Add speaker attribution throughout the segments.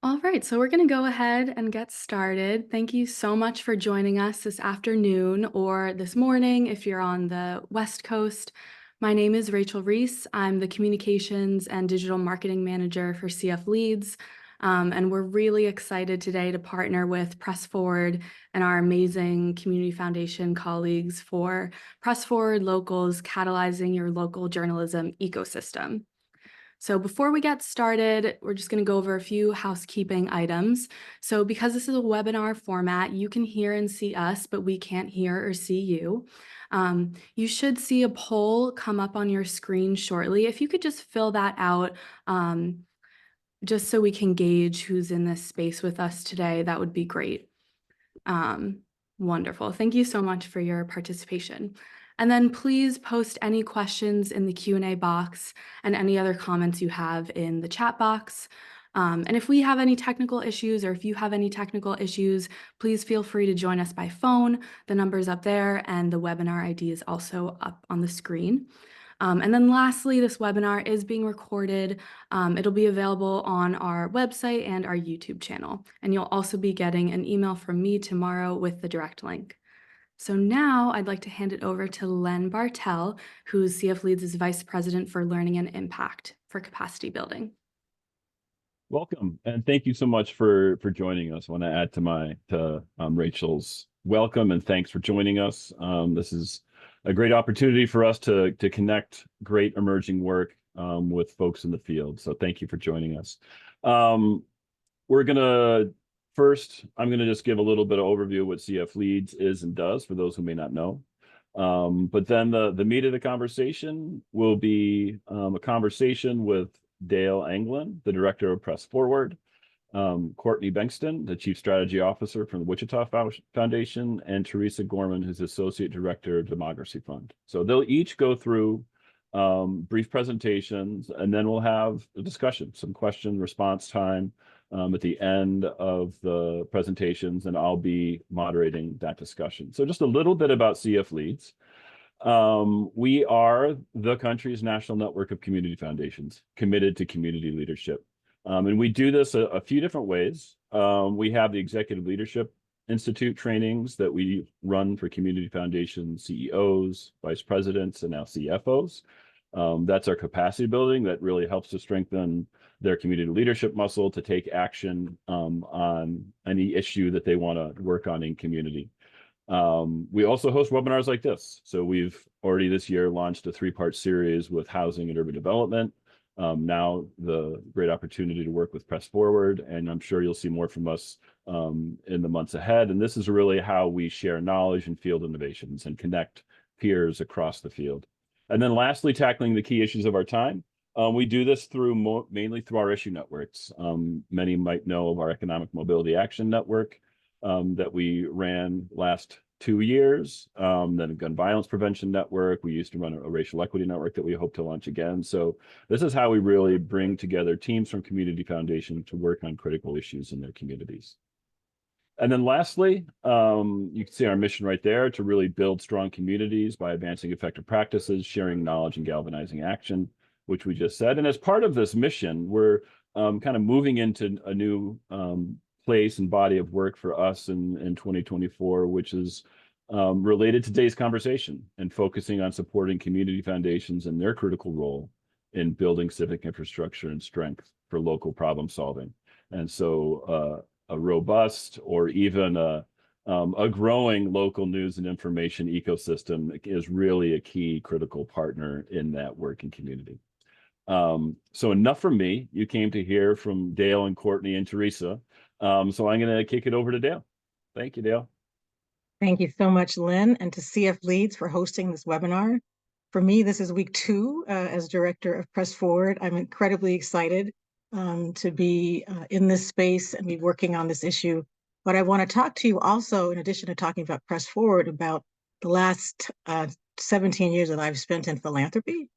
Speaker 1: All right, so we're going to go ahead and get started. Thank you so much for joining us this afternoon or this morning if you're on the West Coast. My name is Rachel Reese. I'm the Communications and Digital Marketing Manager for CF Leads. And we're really excited today to partner with Press Forward and our amazing Community Foundation colleagues for Press Forward Locals, catalyzing your local journalism ecosystem. So before we get started, we're just going to go over a few housekeeping items. So because this is a webinar format, you can hear and see us, but we can't hear or see you. You should see a poll come up on your screen shortly. If you could just fill that out, just so we can gauge who's in this space with us today, that would be great. Wonderful. Thank you so much for your participation. And then please post any questions in the Q&A box and any other comments you have in the chat box. And if we have any technical issues or if you have any technical issues, please feel free to join us by phone. The number's up there and the webinar ID is also up on the screen. And then lastly, this webinar is being recorded. It'll be available on our website and our YouTube channel. And you'll also be getting an email from me tomorrow with the direct link. So now I'd like to hand it over to Len Bartel, who's CF Leads' Vice President for Learning and Impact for Capacity Building.
Speaker 2: Welcome, and thank you so much for joining us. I want to add to Rachel's welcome and thanks for joining us. This is a great opportunity for us to connect great emerging work with folks in the field. So thank you for joining us. I'm gonna just give a little bit of overview of what CF Leads is and does for those who may not know. But then the meat of the conversation will be a conversation with Dale Anglin, the director of Press Forward, Courtney Bengtsson, the chief strategy officer from the Wichita Foundation, and Teresa Gorman, who's associate director of Democracy Fund. So they'll each go through brief presentations, and then we'll have a discussion, some question response time at the end of the presentations, and I'll be moderating that discussion. So just a little bit about CF Leads. We are the country's national network of community foundations committed to community leadership. And we do this a few different ways. We have the Executive Leadership Institute trainings that we run for community foundation CEOs, vice presidents, and now CFOs. That's our capacity building that really helps to strengthen their community leadership muscle to take action on any issue that they want to work on in community. We also host webinars like this. So we've already this year launched a 3-part series with housing and urban development. Now the great opportunity to work with Press Forward, and I'm sure you'll see more from us in the months ahead. And this is really how we share knowledge and field innovations and connect peers across the field. And then lastly, tackling the key issues of our time. We do this mainly through our issue networks. Many might know of our Economic Mobility Action Network that we ran last 2 years, then a Gun Violence Prevention Network. We used to run a Racial Equity Network that we hope to launch again. So this is how we really bring together teams from community foundation to work on critical issues in their communities. And then lastly, you can see our mission right there, to really build strong communities by advancing effective practices, sharing knowledge, and galvanizing action, which we just said. And as part of this mission, we're kind of moving into a new place and body of work for us in 2024, which is related to today's conversation and focusing on supporting community foundations and their critical role in building civic infrastructure and strength for local problem solving. And so a robust or even a growing local news and information ecosystem is really a key critical partner in that working community. So enough from me. You came to hear from Dale and Courtney and Teresa. So I'm going to kick it over to Dale. Thank you, Dale.
Speaker 3: Thank you so much, Lynn, and to CF Leads for hosting this webinar. For me, this is week 2 as director of Press Forward. I'm incredibly excited to be in this space and be working on this issue. But I want to talk to you also, in addition to talking about Press Forward, about the last 17 years that I've spent in philanthropy.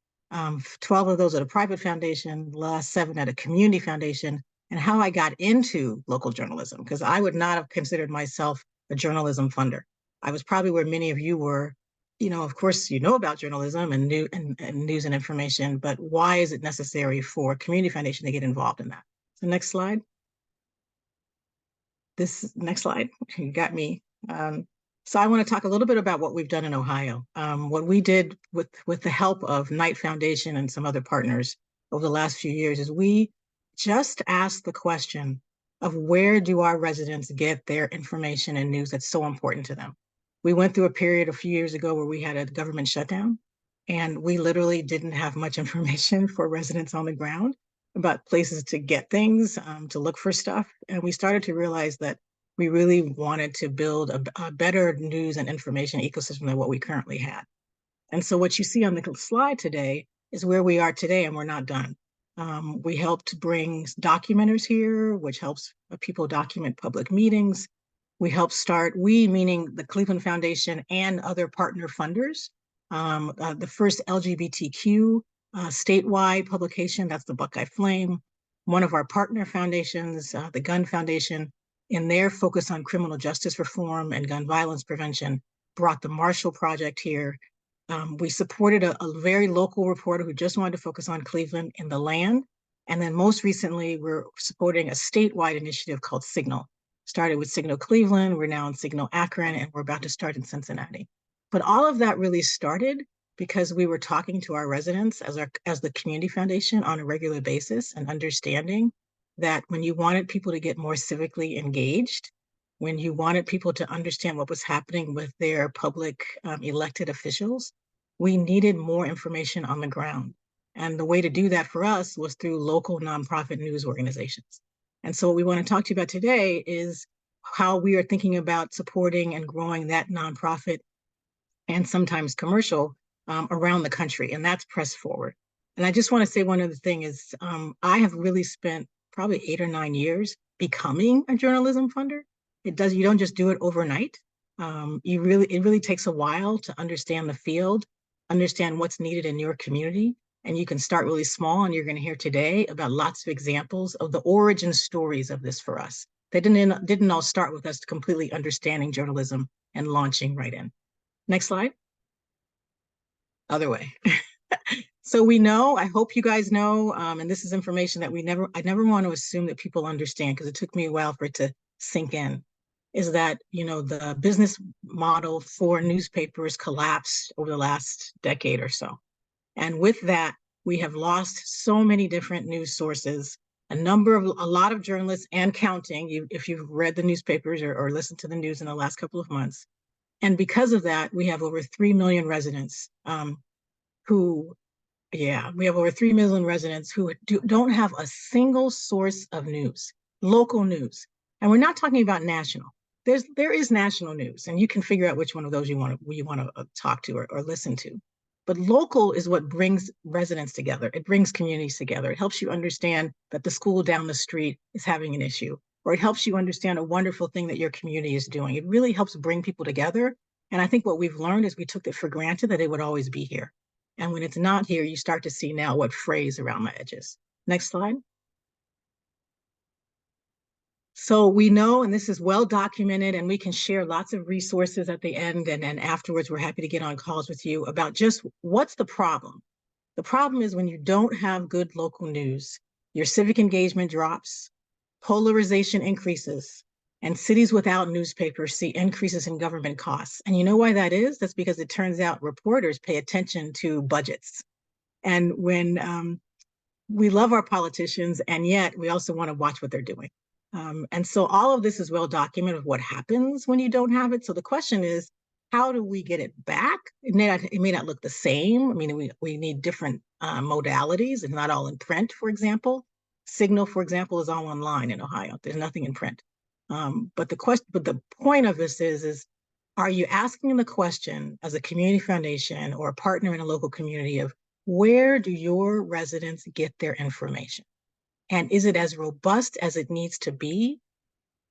Speaker 3: 12 of those at a private foundation, the last 7 at a community foundation, and how I got into local journalism, because I would not have considered myself a journalism funder. I was probably where many of you were. You know, of course, you know about journalism and news and information, but why is it necessary for a community foundation to get involved in that? So next slide. this next slide, you got me. So I want to talk a little bit about what we've done in Ohio. What we did with the help of Knight Foundation and some other partners over the last few years is we just asked the question of where do our residents get their information and news that's so important to them. We went through a period a few years ago where we had a government shutdown, and we literally didn't have much information for residents on the ground about places to get things, to look for stuff. And we started to realize that we really wanted to build a better news and information ecosystem than what we currently had. And so what you see on the slide today is where we are today, and we're not done. We helped bring documenters here, which helps people document public meetings. We helped start, we meaning the Cleveland Foundation and other partner funders, the first LGBTQ statewide publication, that's the Buckeye Flame. One of our partner foundations, the Gun Foundation, in their focus on criminal justice reform and gun violence prevention, brought the Marshall Project here. We supported a very local reporter who just wanted to focus on Cleveland and the land. And then most recently, we're supporting a statewide initiative called Signal. Started with Signal Cleveland, we're now in Signal Akron, and we're about to start in Cincinnati. But all of that really started because we were talking to our residents as the community foundation on a regular basis and understanding that when you wanted people to get more civically engaged, when you wanted people to understand what was happening with their public elected officials, we needed more information on the ground. And the way to do that for us was through local nonprofit news organizations. And so what we want to talk to you about today is how we are thinking about supporting and growing that nonprofit and sometimes commercial around the country, and that's Press Forward. And I just want to say one other thing is I have really spent probably 8 or 9 years becoming a journalism funder. You don't just do it overnight. It really takes a while to understand the field, understand what's needed in your community. And you can start really small, and you're going to hear today about lots of examples of the origin stories of this for us. They didn't all start with us completely understanding journalism and launching right in. Next slide. Other way. So we know, I hope you guys know, and this is information that I never want to assume that people understand, because it took me a while for it to sink in, is that, the business model for newspapers collapsed over the last decade or so. And with that, we have lost so many different news sources, a lot of journalists and counting, if you've read the newspapers or listened to the news in the last couple of months. And because of that, we have over 3 million residents we have over 3 million residents who don't have a single source of news, local news. And we're not talking about national. There is national news, and you can figure out which one of those you want to talk to or listen to. But local is what brings residents together. It brings communities together. It helps you understand that the school down the street is having an issue, or it helps you understand a wonderful thing that your community is doing. It really helps bring people together. And I think what we've learned is we took it for granted that it would always be here. And when it's not here, you start to see now what frays around the edges. Next slide. So we know, and this is well documented, and we can share lots of resources at the end, and then afterwards, we're happy to get on calls with you about just what's the problem. The problem is when you don't have good local news, your civic engagement drops, polarization increases, and cities without newspapers see increases in government costs. And you know why that is? That's because it turns out reporters pay attention to budgets. And when we love our politicians, and yet we also want to watch what they're doing. And so all of this is well documented of what happens when you don't have it. So the question is, how do we get it back? It may not look the same. I mean, we need different modalities. It's not all in print, for example. Signal, for example, is all online in Ohio. There's nothing in print. But the point of this is, are you asking the question as a community foundation or a partner in a local community of where do your residents get their information? And is it as robust as it needs to be,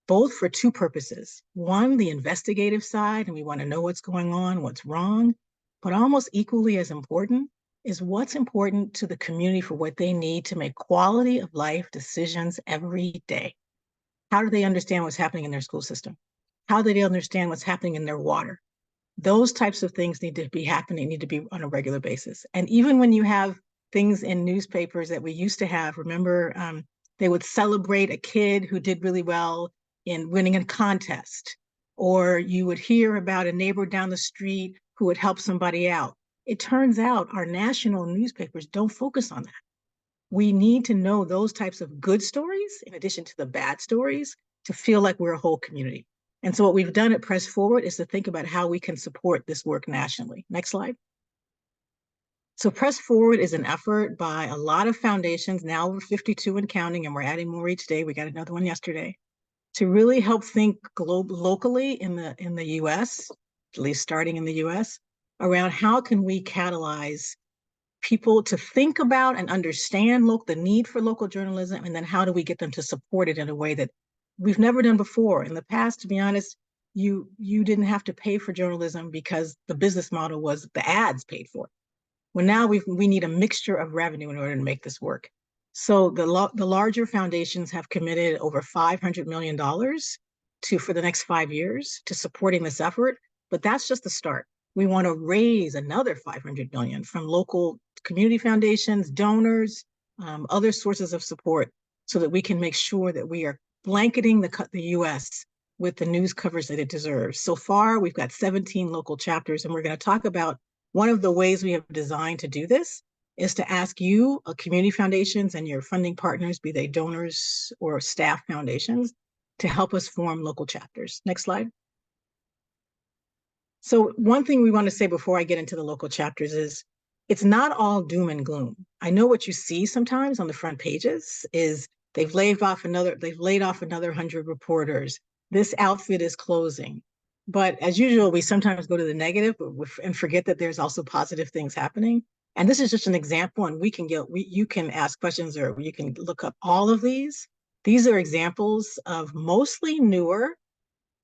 Speaker 3: both for two purposes? One, the investigative side, and we want to know what's going on, what's wrong, but almost equally as important is what's important to the community for what they need to make quality of life decisions every day. How do they understand what's happening in their school system? How do they understand what's happening in their water? Those types of things need to be happening, need to be on a regular basis. And even when you have things in newspapers that we used to have, remember, they would celebrate a kid who did really well in winning a contest, or you would hear about a neighbor down the street who would help somebody out. It turns out our national newspapers don't focus on that. We need to know those types of good stories in addition to the bad stories to feel like we're a whole community. And so what we've done at Press Forward is to think about how we can support this work nationally. Next slide. So Press Forward is an effort by a lot of foundations, now over 52 and counting, and we're adding more each day. We got another one yesterday, to really help think locally in the US, at least starting in the US, around how can we catalyze people to think about and understand the need for local journalism, and then how do we get them to support it in a way that we've never done before. In the past, to be honest, you didn't have to pay for journalism because the business model was the ads paid for it. Well, now we need a mixture of revenue in order to make this work. So the larger foundations have committed over $500 million for the next 5 years to supporting this effort, but that's just the start. We want to raise another 500 million from local community foundations, donors, other sources of support, so that we can make sure that we are blanketing the U.S. with the news coverage that it deserves. So far, we've got 17 local chapters, and we're going to talk about one of the ways we have designed to do this is to ask you, community foundations and your funding partners, be they donors or staff foundations, to help us form local chapters. Next slide. So one thing we want to say before I get into the local chapters is it's not all doom and gloom. I know what you see sometimes on the front pages is they've laid off another 100 reporters. This outfit is closing. But as usual, we sometimes go to the negative and forget that there's also positive things happening. And this is just an example, and you can ask questions or you can look up all of these. These are examples of mostly newer,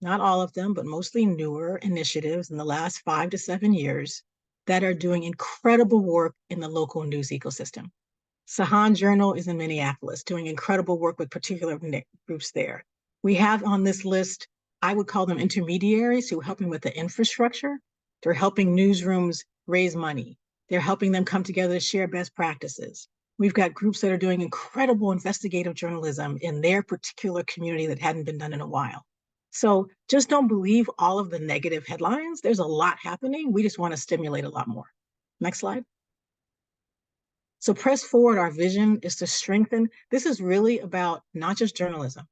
Speaker 3: not all of them, but mostly newer initiatives in the last 5 to 7 years that are doing incredible work in the local news ecosystem. Sahan Journal is in Minneapolis, doing incredible work with particular groups there. We have on this list, I would call them intermediaries who are helping with the infrastructure. They're helping newsrooms raise money. They're helping them come together to share best practices. We've got groups that are doing incredible investigative journalism in their particular community that hadn't been done in a while. So just don't believe all of the negative headlines. There's a lot happening. We just want to stimulate a lot more. Next slide. So Press Forward, our vision is to strengthen. This is really about not just journalism.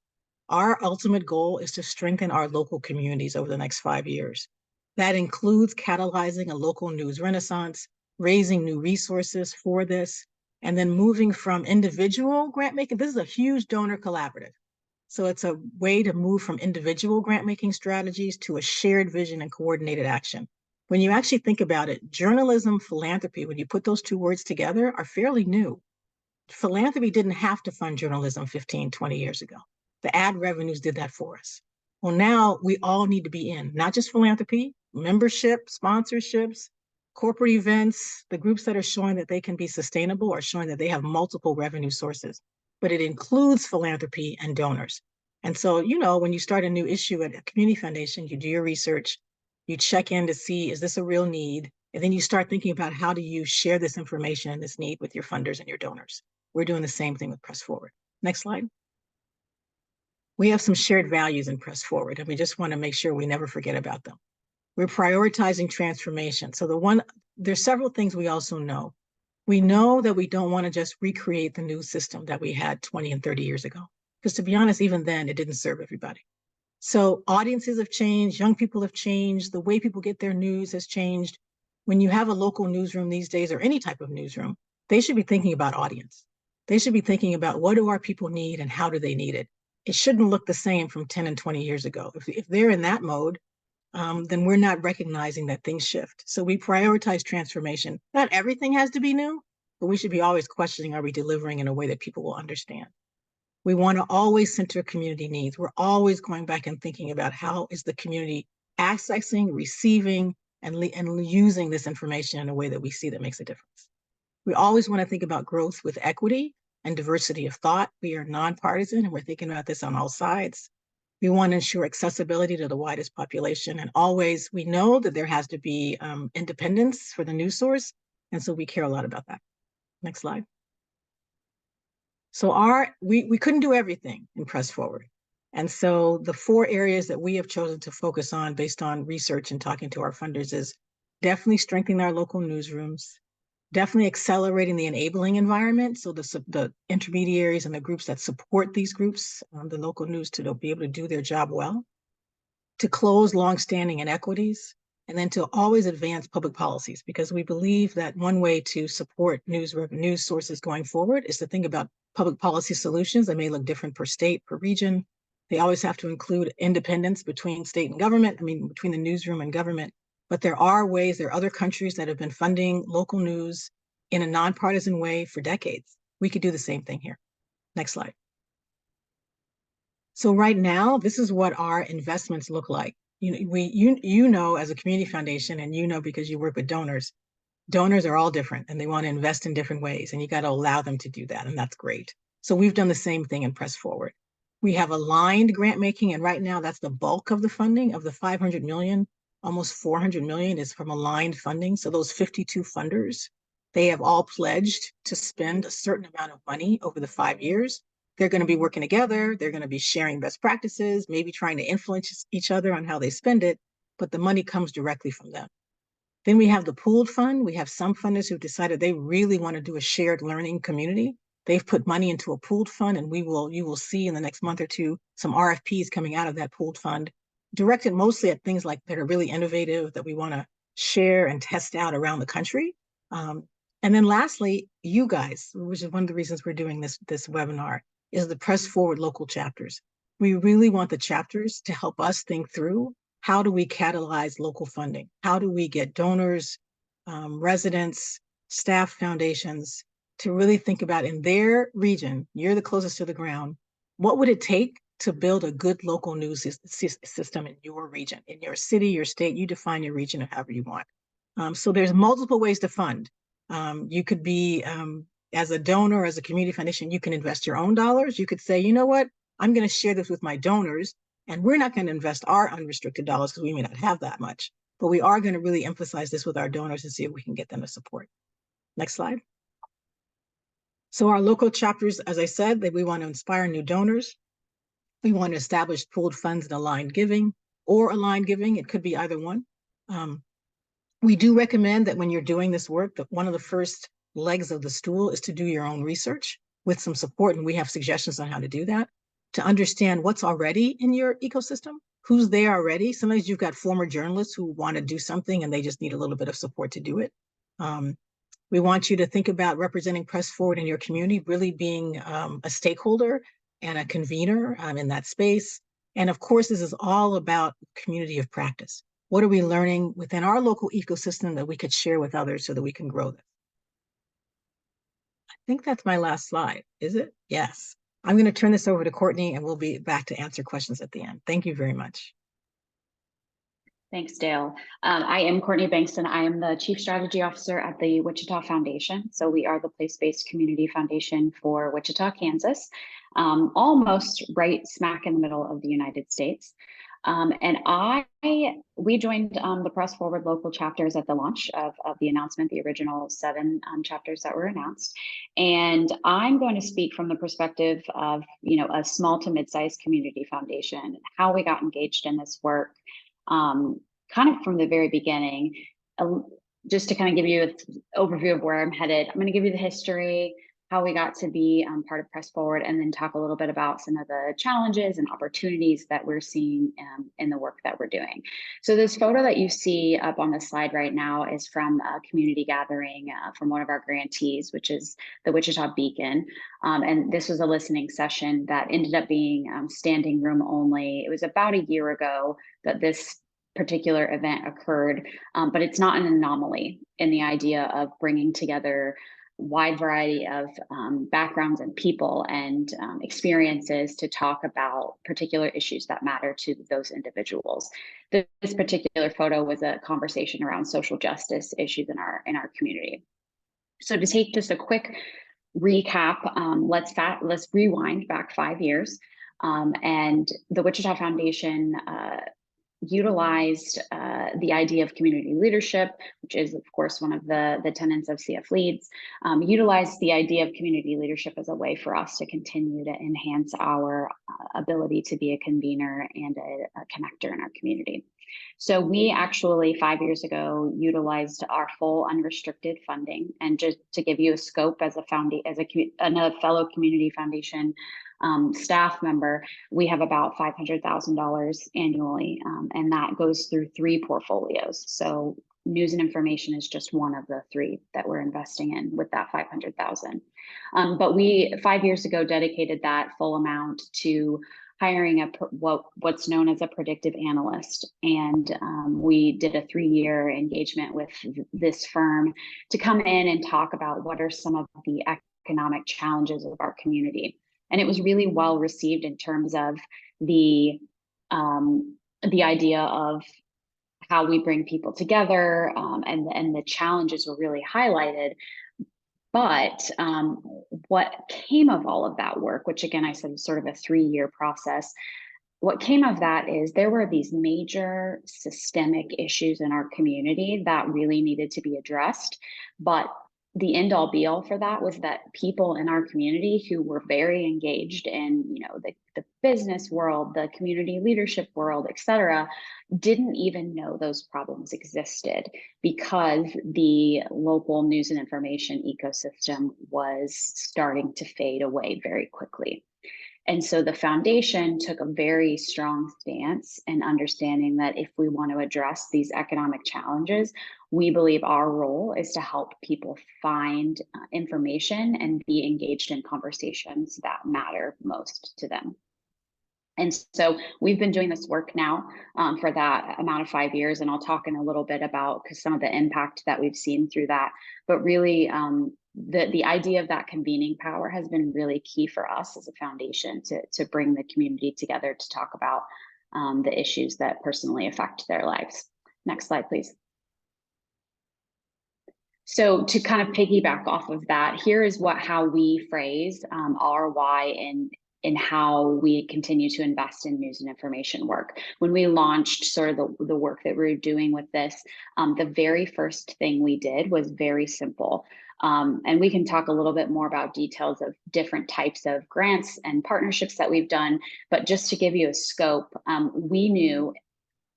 Speaker 3: Our ultimate goal is to strengthen our local communities over the next 5 years. That includes catalyzing a local news renaissance, raising new resources for this, and then moving from individual grant making. This is a huge donor collaborative. So it's a way to move from individual grant-making strategies to a shared vision and coordinated action. When you actually think about it, journalism, philanthropy, when you put those two words together, are fairly new. Philanthropy didn't have to fund journalism 15, 20 years ago. The ad revenues did that for us. Well, now we all need to be in, not just philanthropy, membership, sponsorships, corporate events, the groups that are showing that they can be sustainable are showing that they have multiple revenue sources. But it includes philanthropy and donors. And so, when you start a new issue at a community foundation, you do your research, you check in to see, is this a real need? And then you start thinking about how do you share this information and this need with your funders and your donors. We're doing the same thing with Press Forward. Next slide. We have some shared values in Press Forward, and we just want to make sure we never forget about them. We're prioritizing transformation. So there's several things we also know. We know that we don't want to just recreate the news system that we had 20 and 30 years ago. Because to be honest, even then, it didn't serve everybody. So audiences have changed, young people have changed, the way people get their news has changed. When you have a local newsroom these days, or any type of newsroom, they should be thinking about audience. They should be thinking about what do our people need and how do they need it. It shouldn't look the same from 10 and 20 years ago. If they're in that mode, then we're not recognizing that things shift. So we prioritize transformation. Not everything has to be new, but we should be always questioning, are we delivering in a way that people will understand? We want to always center community needs. We're always going back and thinking about how is the community accessing, receiving, and using this information in a way that we see that makes a difference. We always want to think about growth with equity and diversity of thought. We are nonpartisan, and we're thinking about this on all sides. We want to ensure accessibility to the widest population. And always, we know that there has to be independence for the news source. And so we care a lot about that. Next slide. So we couldn't do everything in Press Forward. And so the 4 areas that we have chosen to focus on based on research and talking to our funders is definitely strengthening our local newsrooms, definitely accelerating the enabling environment. So the intermediaries and the groups that support these groups, the local news, to be able to do their job well, to close longstanding inequities, and then to always advance public policies, because we believe that one way to support news sources going forward is to think about public policy solutions that may look different per state, per region. They always have to include independence between state and government, between the newsroom and government. But there are other countries that have been funding local news in a nonpartisan way for decades. We could do the same thing here. Next slide. So right now, this is what our investments look like. You know, as a community foundation, and you know because you work with donors are all different and they want to invest in different ways, and you got to allow them to do that, and that's great. So we've done the same thing in Press Forward. We have aligned grant making, and right now that's the bulk of the funding. Of the 500 million, almost 400 million is from aligned funding. So those 52 funders, they have all pledged to spend a certain amount of money over the 5 years. They're going to be working together. They're going to be sharing best practices, maybe trying to influence each other on how they spend it, but the money comes directly from them. Then we have the pooled fund. We have some funders who've decided they really want to do a shared learning community. They've put money into a pooled fund, and you will see in the next month or two some RFPs coming out of that pooled fund, directed mostly at things like that are really innovative that we want to share and test out around the country. And then lastly, you guys, which is one of the reasons we're doing this webinar, is the Press Forward local chapters. We really want the chapters to help us think through, how do we catalyze local funding? How do we get donors, residents, staff, foundations to really think about, in their region, you're the closest to the ground, what would it take to build a good local news system in your region, in your city, your state? You define your region or however you want. So there's multiple ways to fund. You could be, as a donor, as a community foundation, you can invest your own dollars. You could say, you know what, I'm going to share this with my donors, and we're not going to invest our unrestricted dollars because we may not have that much, but we are going to really emphasize this with our donors and see if we can get them to support. Next slide. So our local chapters, as I said, that we want to inspire new donors. We want to establish pooled funds and aligned giving, or aligned giving. It could be either one. We do recommend that when you're doing this work, that one of the first legs of the stool is to do your own research with some support, and we have suggestions on how to do that, to understand what's already in your ecosystem, who's there already. Sometimes you've got former journalists who want to do something and they just need a little bit of support to do it. We want you to think about representing Press Forward in your community, really being a stakeholder and a convener in that space. And of course, this is all about community of practice. What are we learning within our local ecosystem that we could share with others so that we can grow this? I think that's my last slide, is it? Yes. I'm going to turn this over to Courtney, and we'll be back to answer questions at the end. Thank you very much.
Speaker 4: Thanks, Dale. I am Courtney Bankston. I am the Chief Strategy Officer at the Wichita Foundation. So we are the place-based community foundation for Wichita, Kansas, almost right smack in the middle of the United States. And we joined the Press Forward local chapters at the launch of the announcement, the original 7 chapters that were announced. And I'm going to speak from the perspective of, a small to mid-sized community foundation, how we got engaged in this work, kind of from the very beginning. Just to kind of give you an overview of where I'm headed, I'm going to give you the history, how we got to be part of Press Forward, and then talk a little bit about some of the challenges and opportunities that we're seeing in the work that we're doing. So this photo that you see up on the slide right now is from a community gathering from one of our grantees, which is the Wichita Beacon. And this was a listening session that ended up being standing room only. It was about a year ago that this particular event occurred, but it's not an anomaly in the idea of bringing together wide variety of backgrounds and people and experiences to talk about particular issues that matter to those individuals. This particular photo was a conversation around social justice issues in our community. So to take just a quick recap, let's rewind back 5 years. And the Wichita Foundation utilized the idea of community leadership, which is, of course, one of the tenets of CF Leads, utilized the idea of community leadership as a way for us to continue to enhance our ability to be a convener and a connector in our community. So we actually 5 years ago utilized our full unrestricted funding, and just to give you a scope as a fellow community foundation staff member, we have about $500,000 annually, and that goes through 3 portfolios. So news and information is just one of the 3 that we're investing in with that 500,000. But we 5 years ago dedicated that full amount to hiring what's known as a predictive analyst, and we did a 3-year engagement with this firm to come in and talk about what are some of the economic challenges of our community. And it was really well received in terms of the idea of how we bring people together, and the challenges were really highlighted. But what came of all of that work, which again I said was sort of a 3-year process, what came of that is there were these major systemic issues in our community that really needed to be addressed. But the end all be all for that was that people in our community who were very engaged in, the business world, the community leadership world, et cetera, didn't even know those problems existed because the local news and information ecosystem was starting to fade away very quickly. And so the foundation took a very strong stance in understanding that if we want to address these economic challenges, we believe our role is to help people find information and be engaged in conversations that matter most to them. And so we've been doing this work now for that amount of 5 years, and I'll talk in a little bit about some of the impact that we've seen through that. But really, the idea of that convening power has been really key for us as a foundation to bring the community together to talk about the issues that personally affect their lives. Next slide, please. So to kind of piggyback off of that, here is how we phrase our why in how we continue to invest in news and information work. When we launched sort of the work that we were doing with this, the very first thing we did was very simple. And we can talk a little bit more about details of different types of grants and partnerships that we've done. But just to give you a scope, we knew,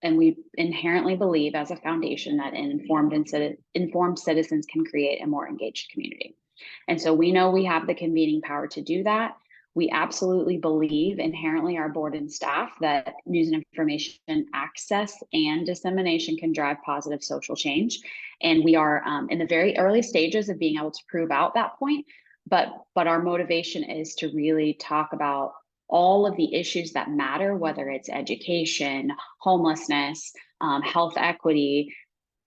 Speaker 4: and we inherently believe as a foundation, that informed citizens can create a more engaged community. And so we know we have the convening power to do that. We absolutely believe inherently, our board and staff, that news and information access and dissemination can drive positive social change. And we are in the very early stages of being able to prove out that point. But our motivation is to really talk about all of the issues that matter, whether it's education, homelessness, health equity,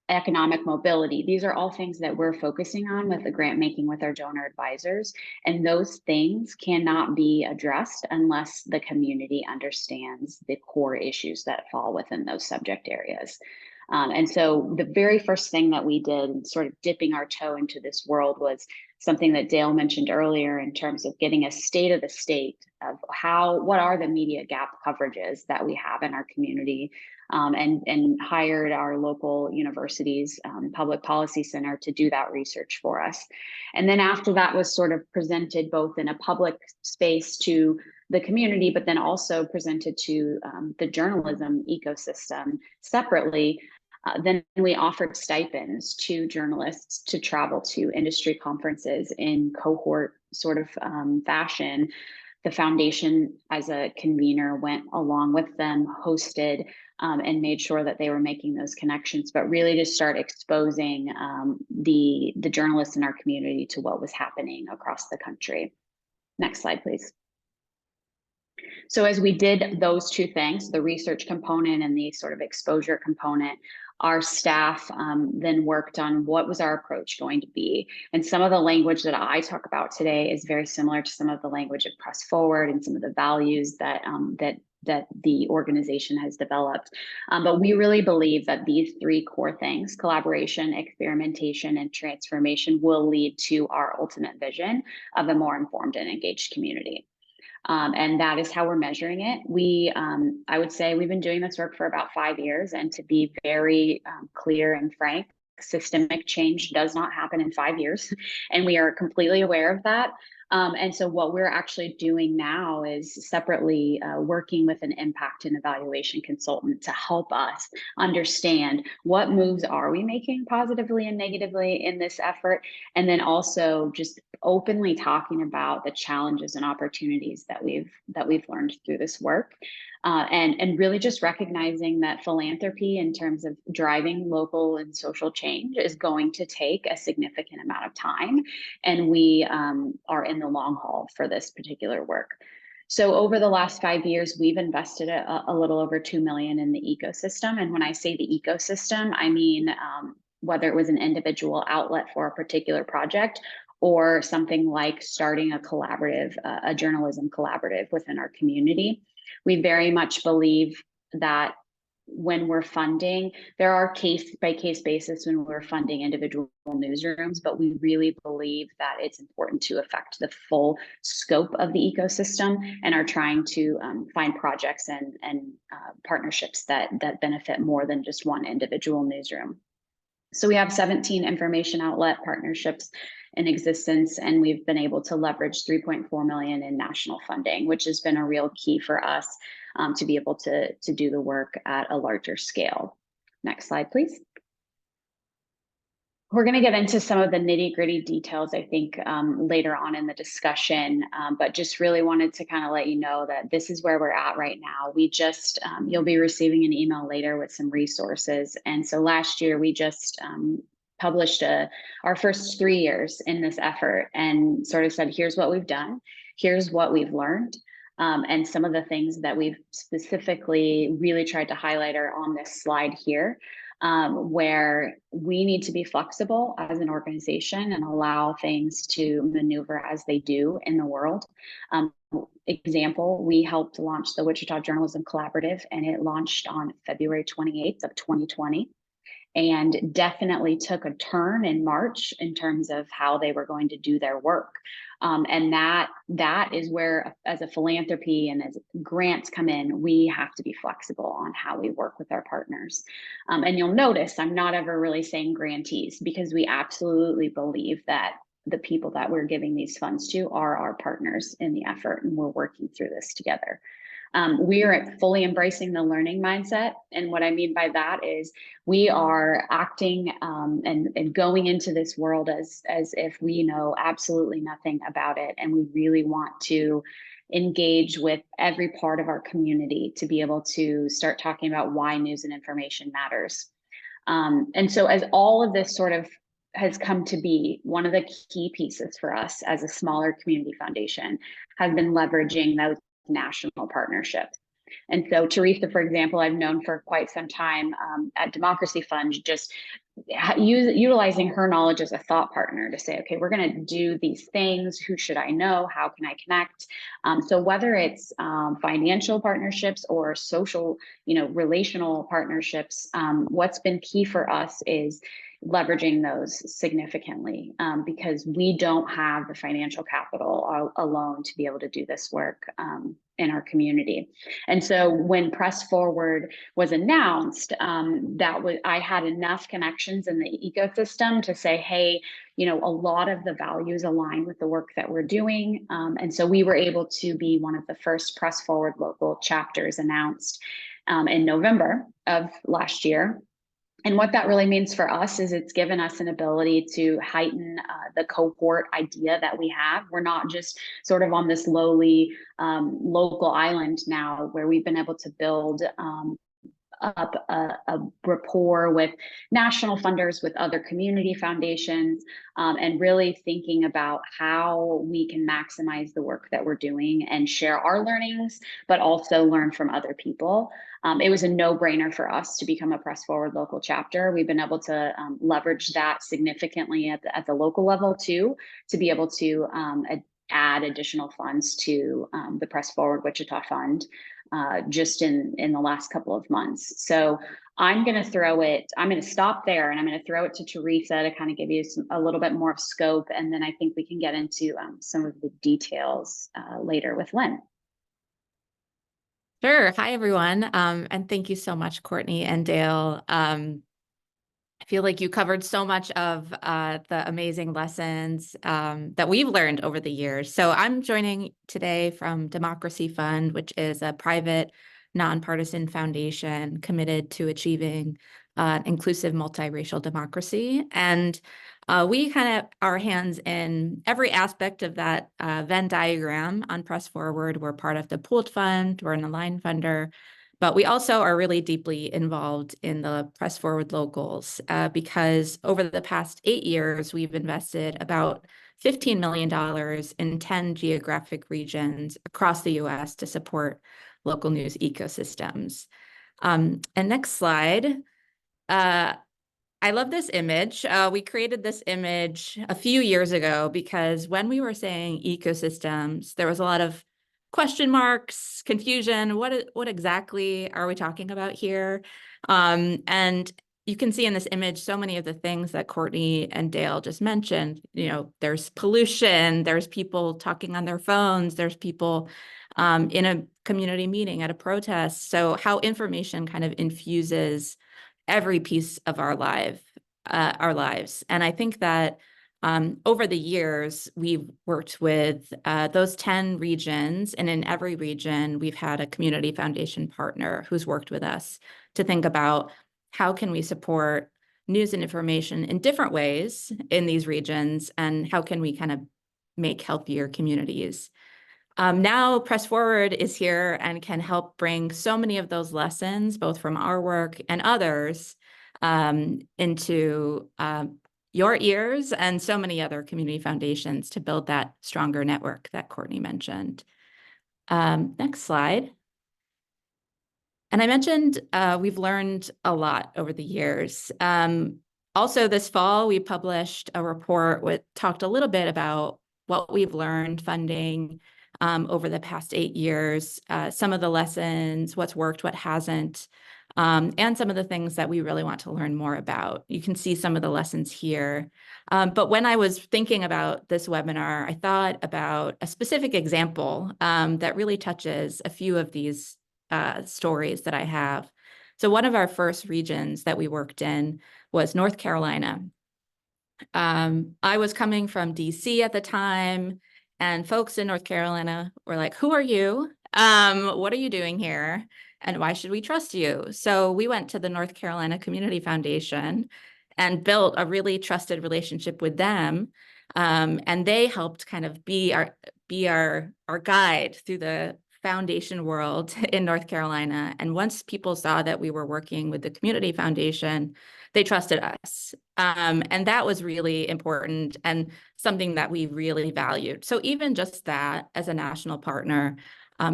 Speaker 4: economic mobility. These are all things that we're focusing on with the grant making with our donor advisors. And those things cannot be addressed unless the community understands the core issues that fall within those subject areas. And so the very first thing that we did, sort of dipping our toe into this world, was something that Dale mentioned earlier in terms of getting a state of the state of what are the media gap coverages that we have in our community, and hired our local university's public policy center to do that research for us. And then after that was sort of presented both in a public space to the community, but then also presented to the journalism ecosystem separately. Then we offered stipends to journalists to travel to industry conferences in cohort sort of fashion. The foundation, as a convener, went along with them, hosted, and made sure that they were making those connections, but really to start exposing the journalists in our community to what was happening across the country. Next slide, please. So as we did those two things, the research component and the sort of exposure component, our staff then worked on what was our approach going to be. And some of the language that I talk about today is very similar to some of the language of Press Forward and some of the values that the organization has developed. But we really believe that these 3 core things, collaboration, experimentation, and transformation, will lead to our ultimate vision of a more informed and engaged community. And that is how we're measuring it. I would say we've been doing this work for about 5 years, and to be very clear and frank, systemic change does not happen in 5 years, and we are completely aware of that. And so what we're actually doing now is separately working with an impact and evaluation consultant to help us understand what moves are we making positively and negatively in this effort, and then also just openly talking about the challenges and opportunities that we've learned through this work. And really just recognizing that philanthropy in terms of driving local and social change is going to take a significant amount of time. And we are in the long haul for this particular work. So over the last 5 years, we've invested a little over 2 million in the ecosystem. And when I say the ecosystem, I mean whether it was an individual outlet for a particular project or something like starting a collaborative, a journalism collaborative within our community. We very much believe that when we're funding, there are case by case basis when we're funding individual newsrooms, but we really believe that it's important to affect the full scope of the ecosystem and are trying to find projects and partnerships that benefit more than just one individual newsroom. So we have 17 information outlet partnerships in existence, and we've been able to leverage 3.4 million in national funding, which has been a real key for us to be able to do the work at a larger scale. Next slide, please. We're going to get into some of the nitty-gritty details, I think, later on in the discussion, but just really wanted to kind of let you know that this is where we're at right now. We just, you'll be receiving an email later with some resources. And so last year, we just published our first 3 years in this effort and sort of said, here's what we've done, here's what we've learned. And some of the things that we've specifically really tried to highlight are on this slide here. Where we need to be flexible as an organization and allow things to maneuver as they do in the world. Example, we helped launch the Wichita Journalism Collaborative, and it launched on February 28th of 2020. And definitely took a turn in March in terms of how they were going to do their work. And that is where, as a philanthropy and as grants come in, we have to be flexible on how we work with our partners. And you'll notice I'm not ever really saying grantees, because we absolutely believe that the people that we're giving these funds to are our partners in the effort, and we're working through this together. We are fully embracing the learning mindset. And what I mean by that is we are acting and going into this world as if we know absolutely nothing about it. And we really want to engage with every part of our community to be able to start talking about why news and information matters. And so as all of this sort of has come to be, one of the key pieces for us as a smaller community foundation has been leveraging those national partnerships. And so Teresa, for example, I've known for quite some time at Democracy Fund, just utilizing her knowledge as a thought partner to say, okay, we're going to do these things. Who should I know? How can I connect? So whether it's financial partnerships or social, relational partnerships, what's been key for us is leveraging those significantly because we don't have the financial capital alone to be able to do this work in our community. And so when Press Forward was announced, I had enough connections in the ecosystem to say, hey, a lot of the values align with the work that we're doing. And so we were able to be one of the first Press Forward local chapters announced in November of last year. And what that really means for us is it's given us an ability to heighten the cohort idea that we have. We're not just sort of on this lowly local island now, where we've been able to build up a rapport with national funders, with other community foundations, and really thinking about how we can maximize the work that we're doing and share our learnings, but also learn from other people. It was a no-brainer for us to become a Press Forward local chapter. We've been able to leverage that significantly at the local level too, to be able to add additional funds to the Press Forward Wichita Fund just in the last couple of months. So I'm going to stop there, and I'm going to throw it to Teresa to kind of give you a little bit more of scope. And then I think we can get into some of the details later with Lynn.
Speaker 5: Sure. Hi, everyone. And thank you so much, Courtney and Dale. I feel like you covered so much of the amazing lessons that we've learned over the years. So I'm joining today from Democracy Fund, which is a private, nonpartisan foundation committed to achieving inclusive multiracial democracy. And we kind of our hands in every aspect of that Venn diagram on Press Forward. We're part of the pooled fund, we're an aligned funder, but we also are really deeply involved in the Press Forward locals because over the past 8 years, we've invested about $15 million in 10 geographic regions across the US to support local news ecosystems. And next slide. I love this image. We created this image a few years ago because when we were saying ecosystems, there was a lot of question marks, confusion. What exactly are we talking about here? And you can see in this image so many of the things that Courtney and Dale just mentioned. You know, there's pollution, there's people talking on their phones, there's people in a community meeting at a protest. So how information kind of infuses every piece of our lives. And I think that over the years, we've worked with those 10 regions, and in every region, we've had a community foundation partner who's worked with us to think about how can we support news and information in different ways in these regions, and how can we kind of make healthier communities. Now Press Forward is here and can help bring so many of those lessons, both from our work and others, into your ears and so many other community foundations to build that stronger network that Courtney mentioned. Next slide. And I mentioned we've learned a lot over the years. Also this fall, we published a report which talked a little bit about what we've learned funding over the past 8 years, some of the lessons, what's worked, what hasn't, and some of the things that we really want to learn more about. You can see some of the lessons here. But when I was thinking about this webinar, I thought about a specific example that really touches a few of these stories that I have. So one of our first regions that we worked in was North Carolina. I was coming from DC at the time, and folks in North Carolina were like, "Who are you? What are you doing here? And why should we trust you?" So we went to the North Carolina Community Foundation and built a really trusted relationship with them. And they helped kind of be our guide through the foundation world in North Carolina. And once people saw that we were working with the Community Foundation, they trusted us. And that was really important and something that we really valued. So even just that as a national partner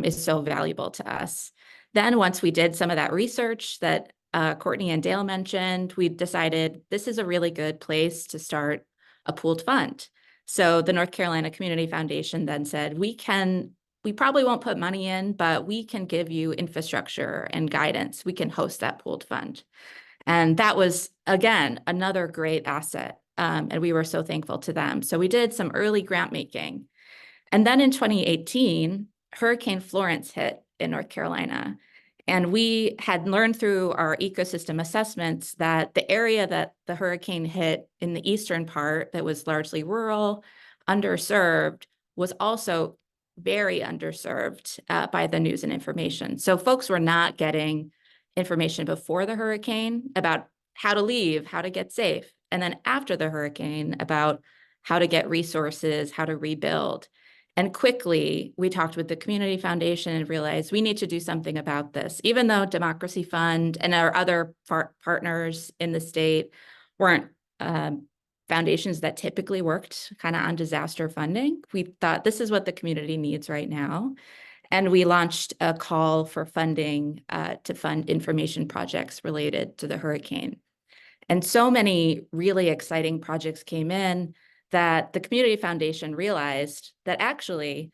Speaker 5: is so valuable to us. Then once we did some of that research that Courtney and Dale mentioned, we decided this is a really good place to start a pooled fund. So the North Carolina Community Foundation then said, we probably won't put money in, but we can give you infrastructure and guidance. We can host that pooled fund. And that was, again, another great asset. And we were so thankful to them. So we did some early grant making. And then in 2018, Hurricane Florence hit in North Carolina. And we had learned through our ecosystem assessments that the area that the hurricane hit in the eastern part that was largely rural, underserved, was also very underserved by the news and information. So folks were not getting information before the hurricane about how to leave, how to get safe, and then after the hurricane about how to get resources, how to rebuild. And quickly, we talked with the Community Foundation and realized we need to do something about this. Even though Democracy Fund and our other partners in the state weren't foundations that typically worked kind of on disaster funding, we thought this is what the community needs right now. And we launched a call for funding to fund information projects related to the hurricane. And so many really exciting projects came in that the Community Foundation realized that actually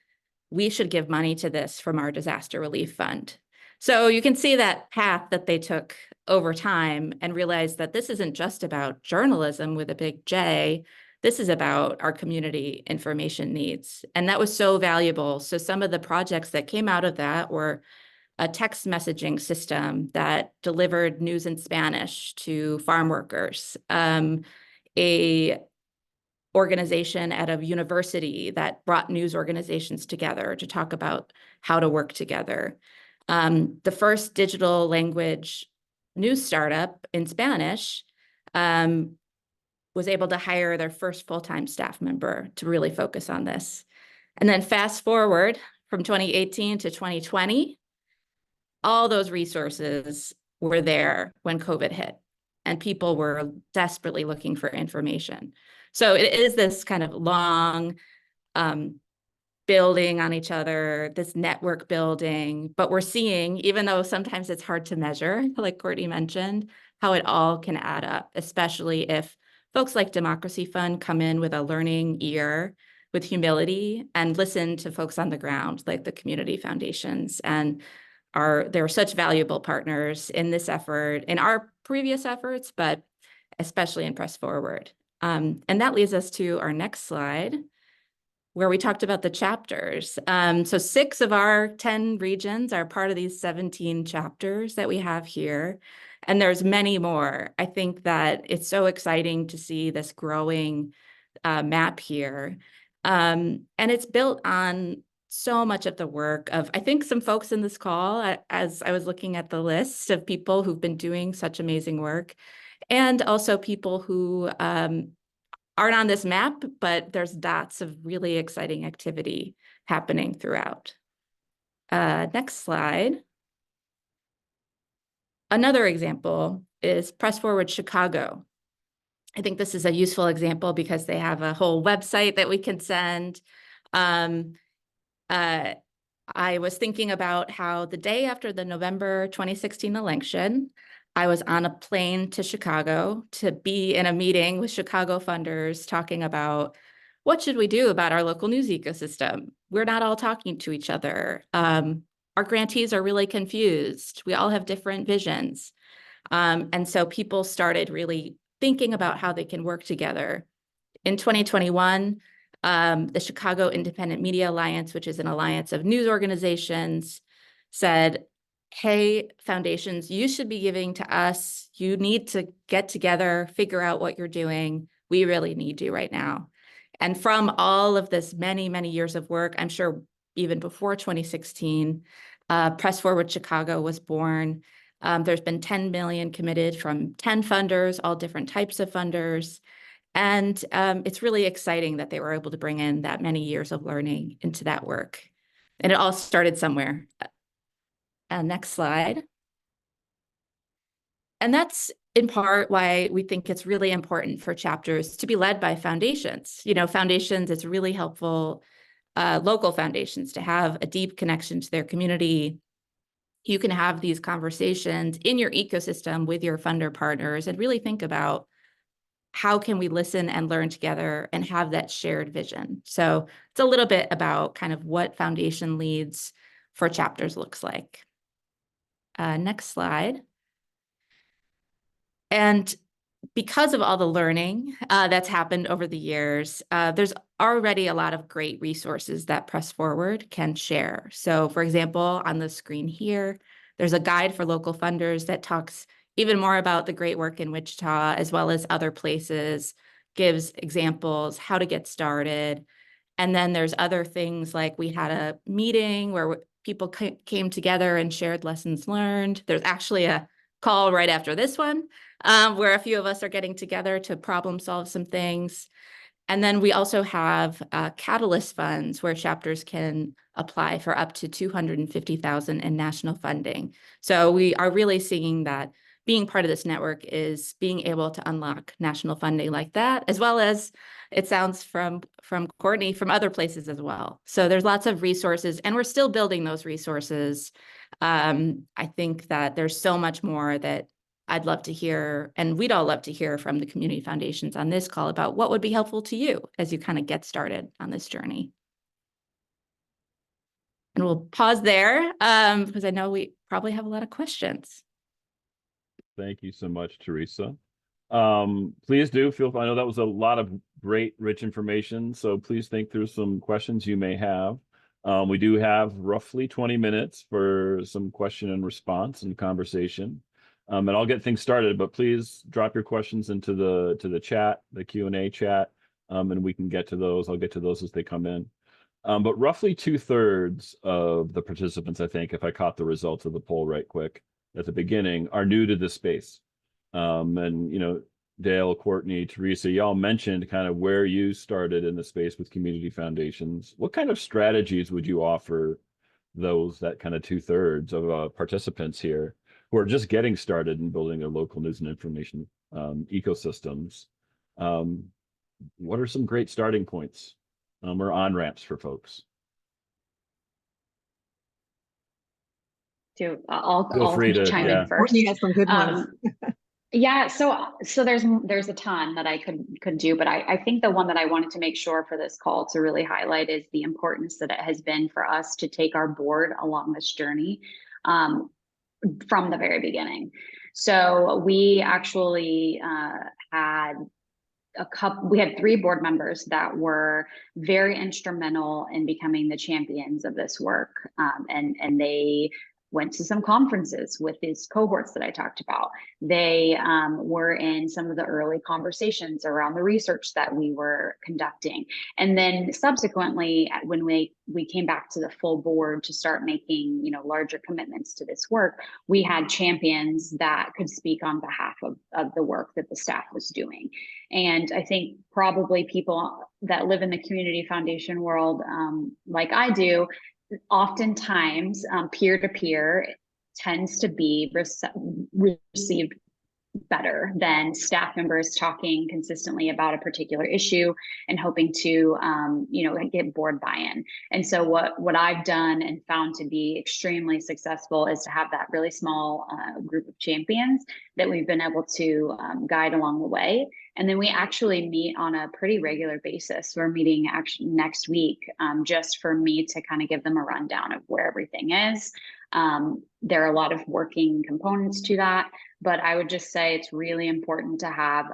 Speaker 5: we should give money to this from our disaster relief fund. So you can see that path that they took over time and realized that this isn't just about journalism with a big J. This is about our community information needs. And that was so valuable. So some of the projects that came out of that were a text messaging system that delivered news in Spanish to farm workers, a organization at a university that brought news organizations together to talk about how to work together. The first digital language news startup in Spanish was able to hire their first full-time staff member to really focus on this. And then fast forward from 2018 to 2020, all those resources were there when COVID hit, and people were desperately looking for information. So it is this kind of long building on each other, this network building, but we're seeing, even though sometimes it's hard to measure, like Courtney mentioned, how it all can add up, especially if folks like Democracy Fund come in with a learning ear, with humility, and listen to folks on the ground, like the community foundations. And they're such valuable partners in this effort, in our previous efforts, but especially in Press Forward. And that leads us to our next slide, where we talked about the chapters. So 6 of our 10 regions are part of these 17 chapters that we have here. And there's many more. I think that it's so exciting to see this growing map here. And it's built on so much of the work of, I think, some folks in this call, as I was looking at the list of people who've been doing such amazing work, and also people who aren't on this map, but there's dots of really exciting activity happening throughout. Next slide. Another example is Press Forward Chicago. I think this is a useful example because they have a whole website that we can send. I was thinking about how the day after the November 2016 election, I was on a plane to Chicago to be in a meeting with Chicago funders talking about what should we do about our local news ecosystem. We're not all talking to each other. Our grantees are really confused. We all have different visions. And so people started really thinking about how they can work together. In 2021, the Chicago Independent Media Alliance, which is an alliance of news organizations, said, hey, foundations, you should be giving to us. You need to get together, figure out what you're doing. We really need you right now. And from all of this many, many years of work, I'm sure even before 2016, Press Forward Chicago was born. There's been 10 million committed from 10 funders, all different types of funders. And it's really exciting that they were able to bring in that many years of learning into that work. And it all started somewhere. Next slide. And that's in part why we think it's really important for chapters to be led by foundations. You know, foundations, it's really helpful, local foundations, to have a deep connection to their community. You can have these conversations in your ecosystem with your funder partners and really think about how can we listen and learn together and have that shared vision. So it's a little bit about kind of what foundation leads for chapters looks like. Next slide. And because of all the learning that's happened over the years, there's already a lot of great resources that Press Forward can share. So for example, on the screen here, there's a guide for local funders that talks even more about the great work in Wichita, as well as other places, gives examples, how to get started. And then there's other things like we had a meeting where people came together and shared lessons learned. There's actually a call right after this one, where a few of us are getting together to problem solve some things. And then we also have Catalyst funds where chapters can apply for up to $250,000 in national funding. So we are really seeing that being part of this network is being able to unlock national funding like that, as well as, it sounds from Courtney, from other places as well. So there's lots of resources, and we're still building those resources. I think that there's so much more that I'd love to hear, and we'd all love to hear from the community foundations on this call about what would be helpful to you as you kind of get started on this journey. And we'll pause there because I know we probably have a lot of questions.
Speaker 2: Thank you so much, Teresa. Please do feel, I know that was a lot of great, rich information, so please think through some questions you may have. We do have roughly 20 minutes for some question and response and conversation. And I'll get things started, but please drop your questions into the chat, the Q&A chat, and we can get to those. I'll get to those as they come in. But roughly 2/3 of the participants, I think, if I caught the results of the poll right quick at the beginning, are new to this space. And, you know, Dale, Courtney, Teresa, y'all mentioned kind of where you started in the space with community foundations. What kind of strategies would you offer those, that kind of 2/3 of participants here who are just getting started in building their local news and information ecosystems? What are some great starting points or on-ramps for folks?
Speaker 4: I'll
Speaker 2: Feel free to,
Speaker 4: chime
Speaker 2: yeah.
Speaker 4: in first.
Speaker 3: Courtney has some good ones.
Speaker 4: Yeah, so there's a ton that I could do, but I think the one that I wanted to make sure for this call to really highlight is the importance that it has been for us to take our board along this journey from the very beginning. So we actually we had 3 board members that were very instrumental in becoming the champions of this work, and they went to some conferences with these cohorts that I talked about. They were in some of the early conversations around the research that we were conducting. And then subsequently, when we came back to the full board to start making, you know, larger commitments to this work, we had champions that could speak on behalf of the work that the staff was doing. And I think probably people that live in the community foundation world, like I do, oftentimes peer-to-peer tends to be received better than staff members talking consistently about a particular issue and hoping to you know, get board buy-in. And so what I've done and found to be extremely successful is to have that really small group of champions that we've been able to guide along the way. And then we actually meet on a pretty regular basis. We're meeting actually next week just for me to kind of give them a rundown of where everything is. There are a lot of working components to that, but I would just say it's really important to have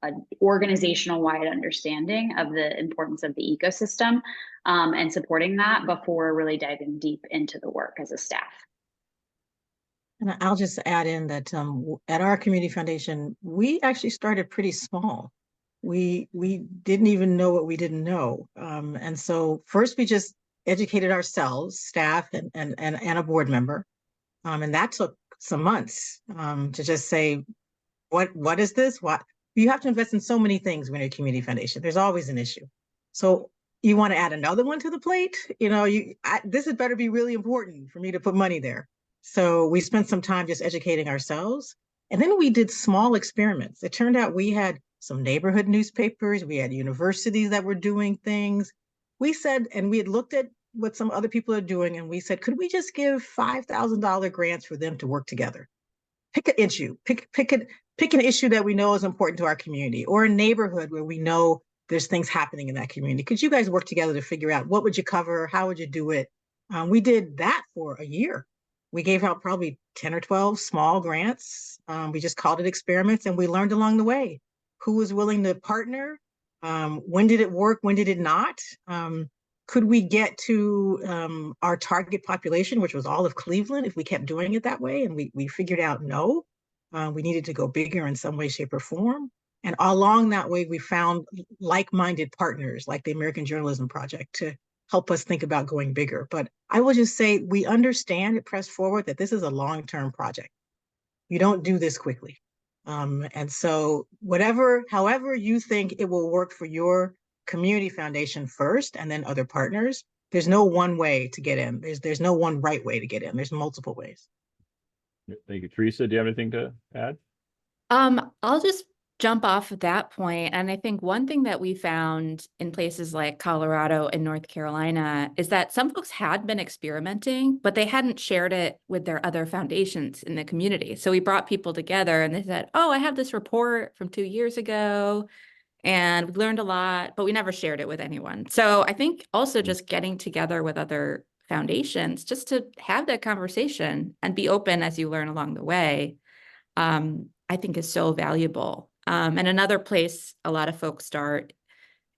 Speaker 4: an organizational wide understanding of the importance of the ecosystem and supporting that before really diving deep into the work as a staff.
Speaker 3: And I'll just add in that at our community foundation, we actually started pretty small. We didn't even know what we didn't know. And so first we just educated ourselves, staff and a board member. And that took some months to just say, what is this? What you have to invest in so many things when you're a community foundation. There's always an issue. So you want to add another one to the plate? You know, this had better be really important for me to put money there. So we spent some time just educating ourselves. And then we did small experiments. It turned out we had some neighborhood newspapers. We had universities that were doing things. We said, and we had looked at what some other people are doing, and we said, could we just give $5,000 grants for them to work together? Pick an issue, pick an issue that we know is important to our community, or a neighborhood where we know there's things happening in that community. Could you guys work together to figure out what would you cover? How would you do it? We did that for a year. We gave out probably 10 or 12 small grants. We just called it experiments, and we learned along the way who was willing to partner. When did it work? When did it not? Could we get to our target population, which was all of Cleveland, if we kept doing it that way? And we figured out no, we needed to go bigger in some way, shape, or form. And along that way, we found like-minded partners like the American Journalism Project to help us think about going bigger. But I will just say we understand at Press Forward that this is a long-term project. You don't do this quickly. And so however you think it will work for your community foundation first and then other partners, there's no one way to get in. There's no one right way to get in. There's multiple ways.
Speaker 2: Thank you. Teresa, do you have anything to add?
Speaker 5: I'll just jump off at that point. And I think one thing that we found in places like Colorado and North Carolina is that some folks had been experimenting, but they hadn't shared it with their other foundations in the community. So we brought people together and they said, oh, I have this report from 2 years ago and we learned a lot, but we never shared it with anyone. So I think also just getting together with other foundations just to have that conversation and be open as you learn along the way, I think is so valuable. And another place a lot of folks start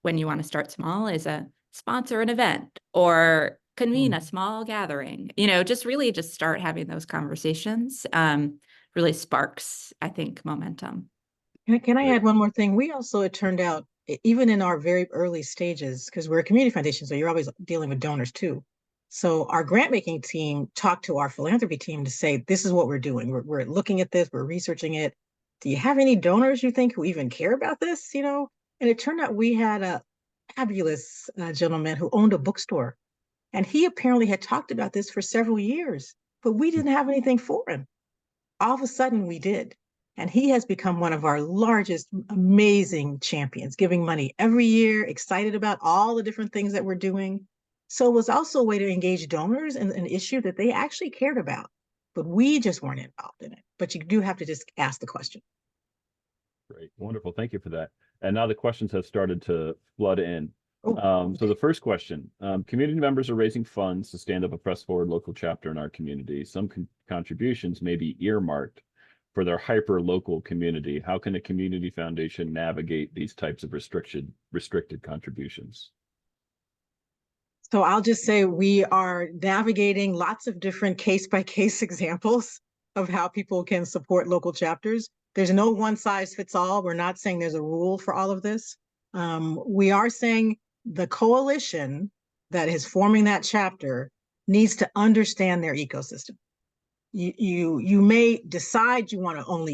Speaker 5: when you want to start small is sponsor an event or convene a small gathering, just really just start having those conversations, really sparks, I think, momentum.
Speaker 3: Can I add one more thing? We also, it turned out, even in our very early stages, because we're a community foundation, so you're always dealing with donors too. So our grant making team talked to our philanthropy team to say, this is what we're doing. We're looking at this, we're researching it. Do you have any donors you think who even care about this? And it turned out we had a fabulous gentleman who owned a bookstore. And he apparently had talked about this for several years, but we didn't have anything for him. All of a sudden we did. And he has become one of our largest, amazing champions, giving money every year, excited about all the different things that we're doing. So it was also a way to engage donors in an issue that they actually cared about, but we just weren't involved in it. But you do have to just ask the question.
Speaker 2: Great, wonderful. Thank you for that. And now the questions have started to flood in.
Speaker 3: Oh,
Speaker 2: So the first question, community members are raising funds to stand up a Press Forward local chapter in our community. Some contributions may be earmarked for their hyper local community. How can a community foundation navigate these types of restricted contributions?
Speaker 3: So I'll just say we are navigating lots of different case-by-case examples of how people can support local chapters. There's no one size fits all. We're not saying there's a rule for all of this. We are saying the coalition that is forming that chapter needs to understand their ecosystem. You may decide you want to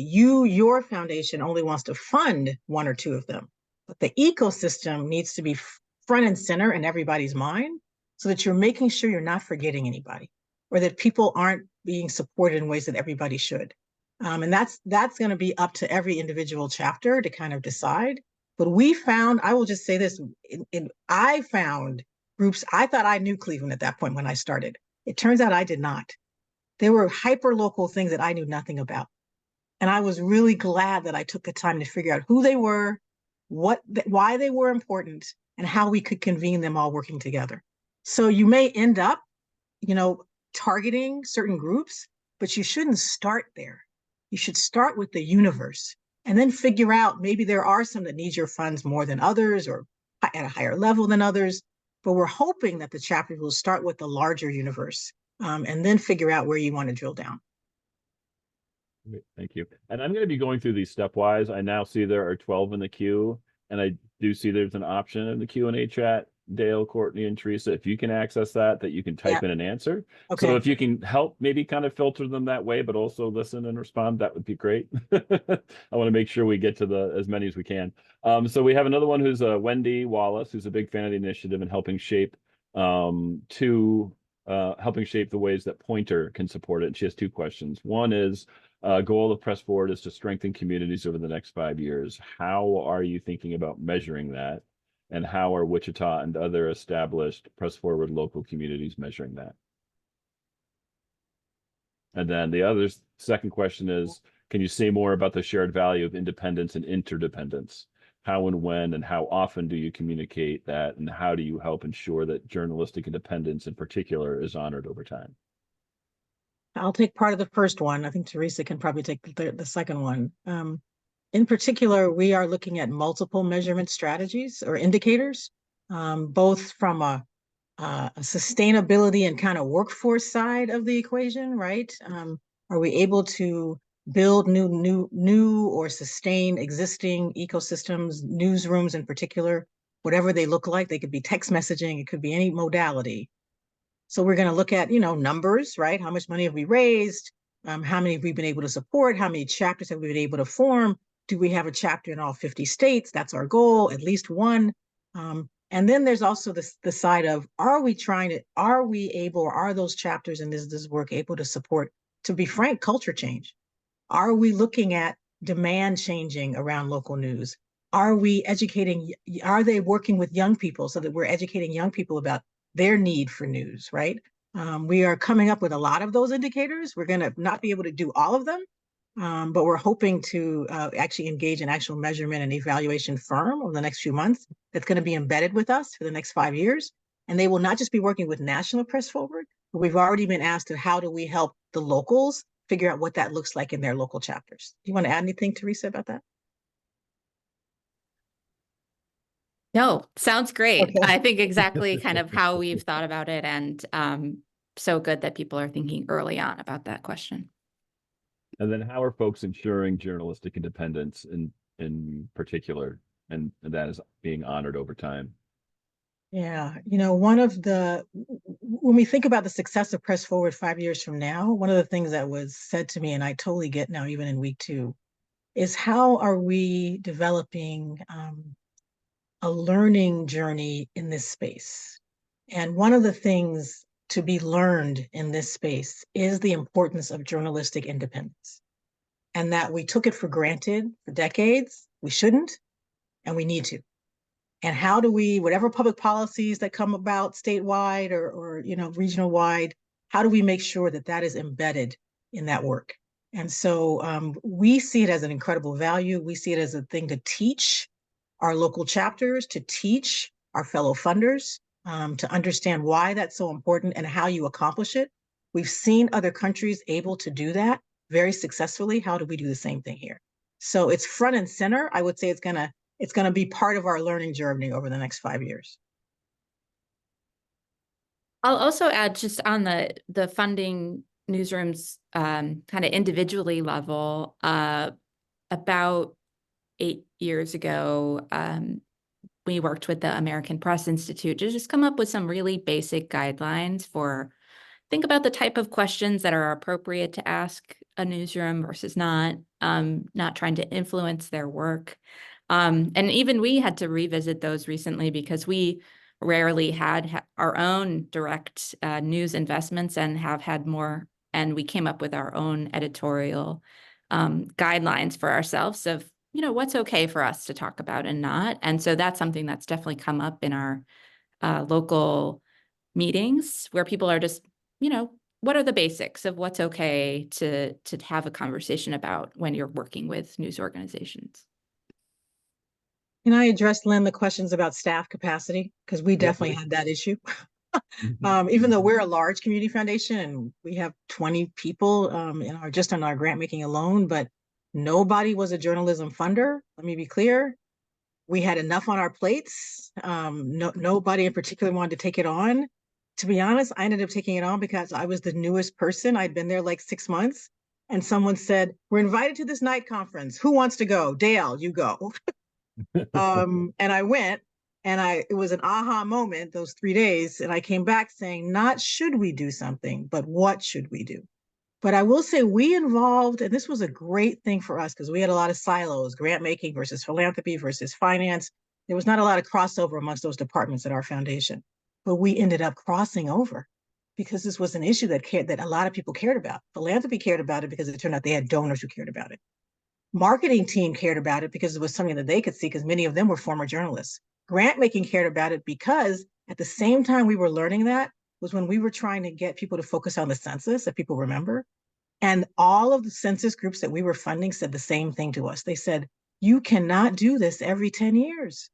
Speaker 3: your foundation only wants to fund one or two of them, but the ecosystem needs to be front and center in everybody's mind so that you're making sure you're not forgetting anybody or that people aren't being supported in ways that everybody should. And that's going to be up to every individual chapter to kind of decide. But I will just say this, I found groups, I thought I knew Cleveland at that point when I started. It turns out I did not. There were hyper local things that I knew nothing about. And I was really glad that I took the time to figure out who they were, why they were important, and how we could convene them all working together. So you may end up, targeting certain groups, but you shouldn't start there. You should start with the universe and then figure out maybe there are some that need your funds more than others or at a higher level than others. But we're hoping that the chapter will start with the larger universe and then figure out where you want to drill down.
Speaker 2: Great, thank you. And I'm going to be going through these stepwise. I now see there are 12 in the queue, and I do see there's an option in the Q&A chat. Dale, Courtney, and Teresa, if you can access that you can type in an answer.
Speaker 3: Okay.
Speaker 2: So if you can help maybe kind of filter them that way, but also listen and respond, that would be great. I want to make sure we get to as many as we can. So we have another one who's Wendy Wallace, who's a big fan of the initiative and helping shape the ways that Pointer can support it. And she has two questions. One is, goal of Press Forward is to strengthen communities over the next 5 years. How are you thinking about measuring that? And how are Wichita and other established Press Forward local communities measuring that? And then the second question is, can you say more about the shared value of independence and interdependence? How and when and how often do you communicate that? And how do you help ensure that journalistic independence in particular is honored over time?
Speaker 3: I'll take part of the first one. I think Teresa can probably take the second one. In particular, we are looking at multiple measurement strategies or indicators, both from a sustainability and kind of workforce side of the equation, right? Are we able to build new or sustain existing ecosystems, newsrooms in particular, whatever they look like? They could be text messaging, it could be any modality. So we're going to look at, numbers, right? How much money have we raised? How many have we been able to support? How many chapters have we been able to form? Do we have a chapter in all 50 states? That's our goal, at least one. And then there's also the side of, are we able, or are those chapters in this work able to support, to be frank, culture change? Are we looking at demand changing around local news? Are they working with young people so that we're educating young people about their need for news, right? We are coming up with a lot of those indicators. We're going to not be able to do all of them, but we're hoping to actually engage an actual measurement and evaluation firm over the next few months that's going to be embedded with us for the next 5 years. And they will not just be working with National Press Forward, but we've already been asked to how do we help the locals figure out what that looks like in their local chapters. Do you want to add anything, Teresa, about that?
Speaker 5: No, sounds great.
Speaker 3: Okay.
Speaker 5: I think exactly kind of how we've thought about it, and so good that people are thinking early on about that question.
Speaker 2: And then how are folks ensuring journalistic independence in particular, and that is being honored over time?
Speaker 3: Yeah, when we think about the success of Press Forward 5 years from now, one of the things that was said to me, and I totally get now, even in week 2, is how are we developing a learning journey in this space? And one of the things to be learned in this space is the importance of journalistic independence, and that we took it for granted for decades. We shouldn't, and we need to. And how do we, whatever public policies that come about statewide or regional wide, how do we make sure that that is embedded in that work? And so we see it as an incredible value. We see it as a thing to teach our local chapters, to teach our fellow funders, to understand why that's so important and how you accomplish it. We've seen other countries able to do that very successfully. How do we do the same thing here? So it's front and center. I would say it's going to be part of our learning journey over the next 5 years.
Speaker 5: I'll also add, just on the funding newsrooms kind of individually level, about 8 years ago, we worked with the American Press Institute to just come up with some really basic guidelines for think about the type of questions that are appropriate to ask a newsroom versus not trying to influence their work. And even we had to revisit those recently because we rarely had our own direct news investments and have had more, and we came up with our own editorial guidelines for ourselves of, what's okay for us to talk about and not. And so that's something that's definitely come up in our local meetings where people are just, what are the basics of what's okay to have a conversation about when you're working with news organizations?
Speaker 3: Can I address, Lynn, the questions about staff capacity? Because we definitely had that issue. Even though we're a large community foundation and we have 20 people just on our grant making alone, but nobody was a journalism funder. Let me be clear. We had enough on our plates. Nobody in particular wanted to take it on. To be honest, I ended up taking it on because I was the newest person. I'd been there like 6 months. And someone said, "We're invited to this night conference. Who wants to go? Dale, you go." And I went, and it was an aha moment those 3 days. And I came back saying, not should we do something, but what should we do? But I will say we involved, and this was a great thing for us because we had a lot of silos, grant making versus philanthropy versus finance. There was not a lot of crossover amongst those departments at our foundation, but we ended up crossing over because this was an issue that a lot of people cared about. Philanthropy cared about it because it turned out they had donors who cared about it. Marketing team cared about it because it was something that they could see because many of them were former journalists. Grant making cared about it because at the same time we were learning that was when we were trying to get people to focus on the census, if people remember. And all of the census groups that we were funding said the same thing to us. They said, you cannot do this every 10 years.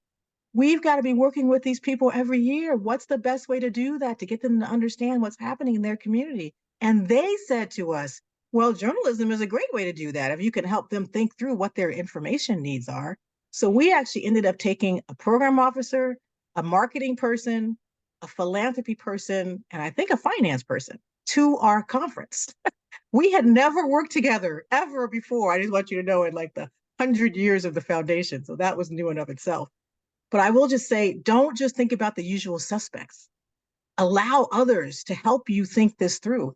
Speaker 3: We've got to be working with these people every year. What's the best way to do that to get them to understand what's happening in their community? And they said to us, well, journalism is a great way to do that if you can help them think through what their information needs are. So we actually ended up taking a program officer, a marketing person, a philanthropy person, and I think a finance person to our conference. We had never worked together ever before. I just want you to know in like the 100 years of the foundation. So that was new in of itself. But I will just say, don't just think about the usual suspects. Allow others to help you think this through.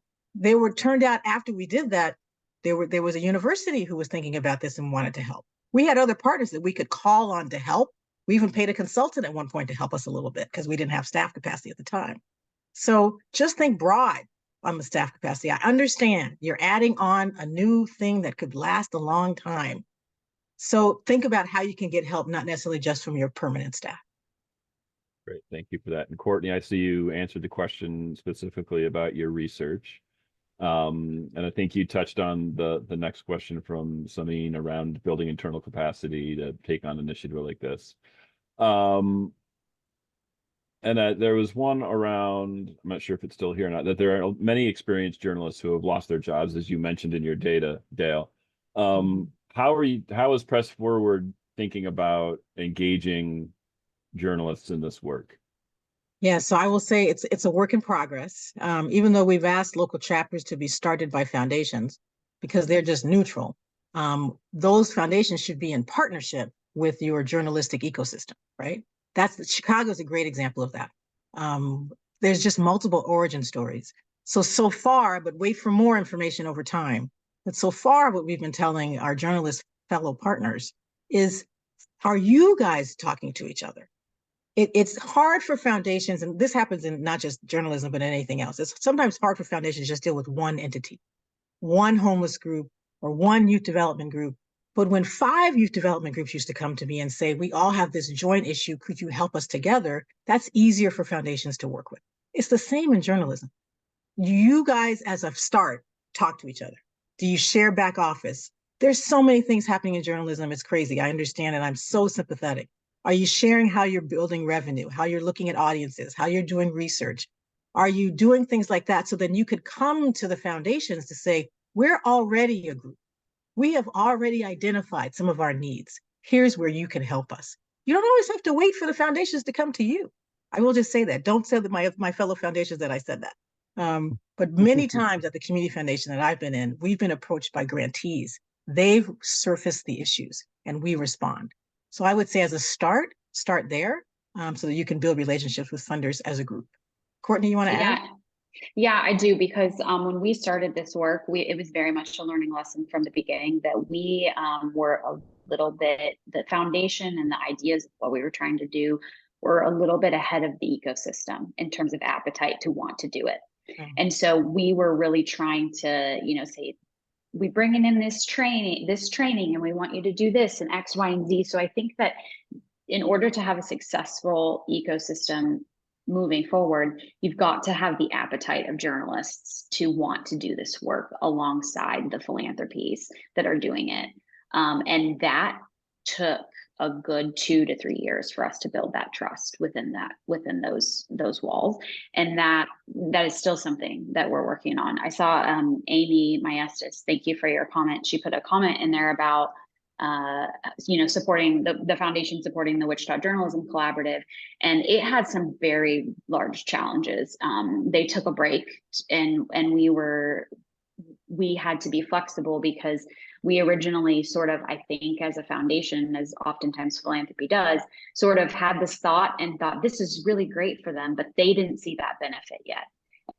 Speaker 3: Turned out after we did that, there was a university who was thinking about this and wanted to help. We had other partners that we could call on to help. We even paid a consultant at one point to help us a little bit because we didn't have staff capacity at the time. So just think broad on the staff capacity. I understand you're adding on a new thing that could last a long time. So think about how you can get help, not necessarily just from your permanent staff.
Speaker 2: Great, thank you for that. And Courtney, I see you answered the question specifically about your research. And I think you touched on the next question from Samin around building internal capacity to take on an initiative like this. And there was one around, I'm not sure if it's still here or not, that there are many experienced journalists who have lost their jobs, as you mentioned in your data, Dale. How is Press Forward thinking about engaging journalists in this work?
Speaker 3: Yeah, so I will say it's a work in progress. Even though we've asked local chapters to be started by foundations because they're just neutral, those foundations should be in partnership with your journalistic ecosystem, right? Chicago's a great example of that. There's just multiple origin stories. So far, but wait for more information over time. But so far, what we've been telling our journalist fellow partners is, are you guys talking to each other? It's hard for foundations, and this happens in not just journalism, but in anything else. It's sometimes hard for foundations to just deal with one entity, one homeless group, or one youth development group. But when 5 youth development groups used to come to me and say, we all have this joint issue, could you help us together? That's easier for foundations to work with. It's the same in journalism. You guys, as a start, talk to each other. Do you share back office? There's so many things happening in journalism. It's crazy. I understand, and I'm so sympathetic. Are you sharing how you're building revenue, how you're looking at audiences, how you're doing research? Are you doing things like that so then you could come to the foundations to say, we're already a group. We have already identified some of our needs. Here's where you can help us. You don't always have to wait for the foundations to come to you. I will just say that. Don't tell my fellow foundations that I said that. But many times at the community foundation that I've been in, we've been approached by grantees. They've surfaced the issues and we respond. So I would say as a start there so that you can build relationships with funders as a group. Courtney, you want to add?
Speaker 4: Yeah, I do, because when we started this work, it was very much a learning lesson from the beginning that we were a little bit, the foundation and the ideas of what we were trying to do were a little bit ahead of the ecosystem in terms of appetite to want to do it. And so we were really trying to, say, we bringing in this training, and we want you to do this and X, Y, and Z. So I think that in order to have a successful ecosystem moving forward, you've got to have the appetite of journalists to want to do this work alongside the philanthropies that are doing it. And that took a good 2 to 3 years for us to build that trust within those walls. And that is still something that we're working on. I saw Amy Maestas, thank you for your comment. She put a comment in there about supporting the foundation, supporting the Wichita Journalism Collaborative, and it had some very large challenges. They took a break, and we had to be flexible because we originally sort of, I think, as a foundation, as oftentimes philanthropy does, sort of had this thought and thought this is really great for them, but they didn't see that benefit yet.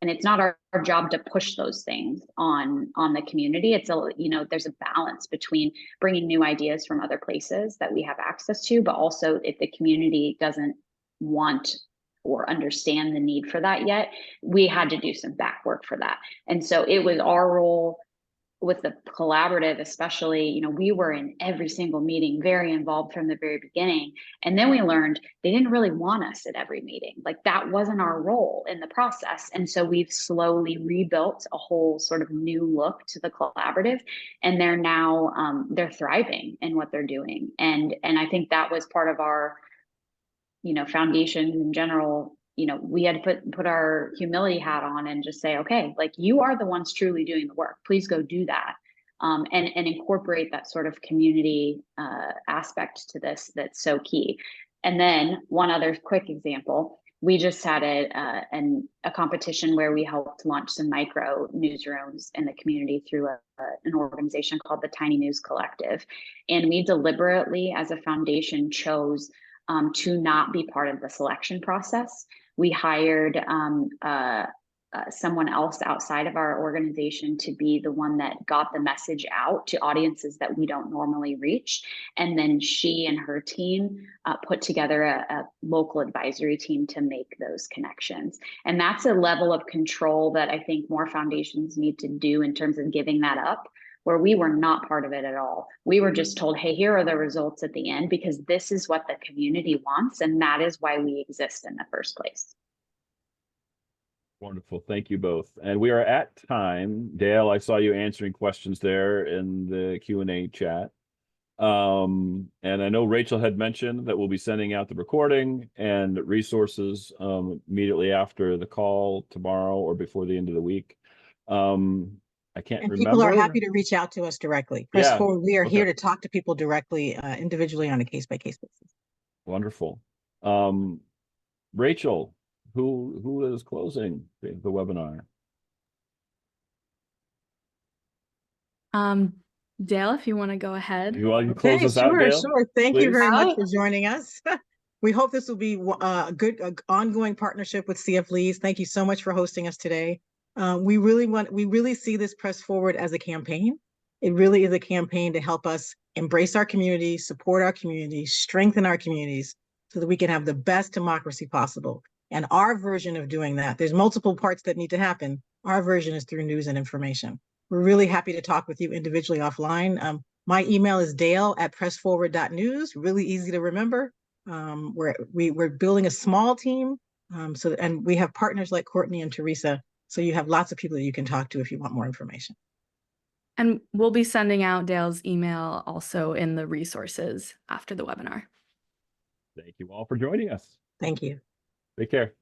Speaker 4: And it's not our job to push those things on the community. It's there's a balance between bringing new ideas from other places that we have access to, but also if the community doesn't want or understand the need for that yet, we had to do some back work for that. And so it was our role with the collaborative, especially, we were in every single meeting, very involved from the very beginning. And then we learned they didn't really want us at every meeting. Like that wasn't our role in the process. And so we've slowly rebuilt a whole sort of new look to the collaborative. And they're now, they're thriving in what they're doing. And I think that was part of our, foundation in general. We had to put our humility hat on and just say, okay, like you are the ones truly doing the work. Please go do that. And incorporate that sort of community aspect to this that's so key. And then one other quick example, we just had a competition where we helped launch some micro newsrooms in the community through an organization called the Tiny News Collective. And we deliberately, as a foundation, chose to not be part of the selection process. We hired someone else outside of our organization to be the one that got the message out to audiences that we don't normally reach. And then she and her team put together a local advisory team to make those connections. And that's a level of control that I think more foundations need to do in terms of giving that up, where we were not part of it at all. We were just told, hey, here are the results at the end because this is what the community wants. And that is why we exist in the first place.
Speaker 2: Wonderful. Thank you both. And we are at time. Dale, I saw you answering questions there in the Q&A chat. And I know Rachel had mentioned that we'll be sending out the recording and resources immediately after the call tomorrow or before the end of the week. I can't remember.
Speaker 3: People are happy to reach out to us directly. Press Forward, we are here to talk to people directly, individually on a case-by-case basis.
Speaker 2: Wonderful. Rachel, who is closing the webinar?
Speaker 1: Dale, if you want to go ahead.
Speaker 2: You close
Speaker 3: Okay,
Speaker 2: us out,
Speaker 3: sure,
Speaker 2: Dale?
Speaker 3: sure. Thank you
Speaker 2: please?
Speaker 3: very much
Speaker 4: Out.
Speaker 3: for joining us. We hope this will be a good ongoing partnership with CF Leads. Thank you so much for hosting us today. We really see this Press Forward as a campaign. It really is a campaign to help us embrace our communities, support our communities, strengthen our communities so that we can have the best democracy possible. And our version of doing that, there's multiple parts that need to happen. Our version is through news and information. We're really happy to talk with you individually offline. My email is dale@pressforward.news, really easy to remember. We're building a small team, and we have partners like Courtney and Teresa, so you have lots of people that you can talk to if you want more information.
Speaker 1: And we'll be sending out Dale's email also in the resources after the webinar.
Speaker 2: Thank you all for joining us.
Speaker 3: Thank you.
Speaker 2: Take care.